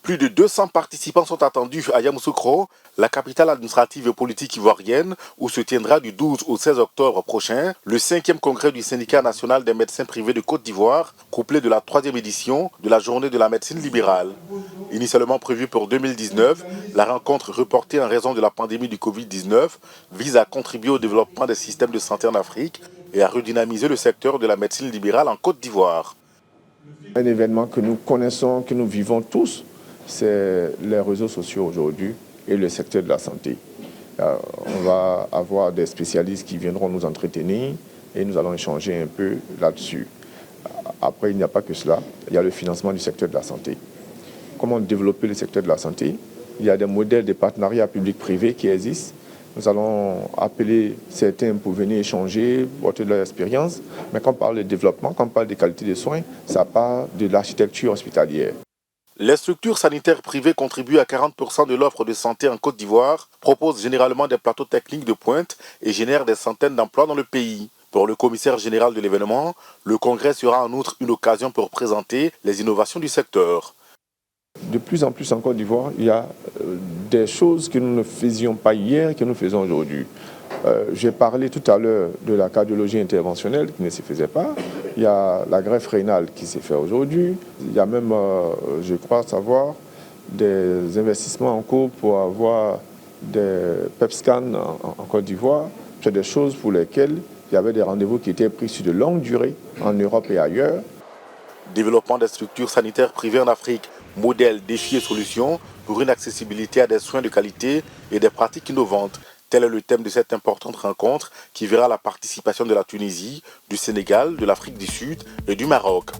Plus de 200 participants sont attendus à Yamoussoukro, la capitale administrative et politique ivoirienne, où se tiendra du 12 au 16 octobre prochain le 5e congrès du syndicat national des médecins privés de Côte d'Ivoire, couplé de la 3e édition de la journée de la médecine libérale. Initialement prévue pour 2019, la rencontre reportée en raison de la pandémie du Covid-19 vise à contribuer au développement des systèmes de santé en Afrique et à redynamiser le secteur de la médecine libérale en Côte d'Ivoire. Un événement que nous connaissons, que nous vivons tous, c'est les réseaux sociaux aujourd'hui et le secteur de la santé. On va avoir des spécialistes qui viendront nous entretenir et nous allons échanger un peu là-dessus. Après, il n'y a pas que cela, il y a le financement du secteur de la santé. Comment développer le secteur de la santé? Il y a des modèles de partenariat public-privé qui existent. Nous allons appeler certains pour venir échanger, porter de leur expérience. Mais quand on parle de développement, quand on parle de qualité de soins, ça part de l'architecture hospitalière. Les structures sanitaires privées contribuent à 40% de l'offre de santé en Côte d'Ivoire, proposent généralement des plateaux techniques de pointe et génèrent des centaines d'emplois dans le pays. Pour le commissaire général de l'événement, le congrès sera en outre une occasion pour présenter les innovations du secteur. De plus en plus en Côte d'Ivoire, il y a des choses que nous ne faisions pas hier, que nous faisons aujourd'hui. J'ai parlé tout à l'heure de la cardiologie interventionnelle qui ne se faisait pas. Il y a la greffe rénale qui s'est fait aujourd'hui. Il y a même, je crois savoir, des investissements en cours pour avoir des PET scans en Côte d'Ivoire. C'est des choses pour lesquelles il y avait des rendez-vous qui étaient pris sur de longues durées en Europe et ailleurs. Développement des structures sanitaires privées en Afrique, modèles, défis et solutions pour une accessibilité à des soins de qualité et des pratiques innovantes. Tel est le thème de cette importante rencontre qui verra la participation de la Tunisie, du Sénégal, de l'Afrique du Sud et du Maroc.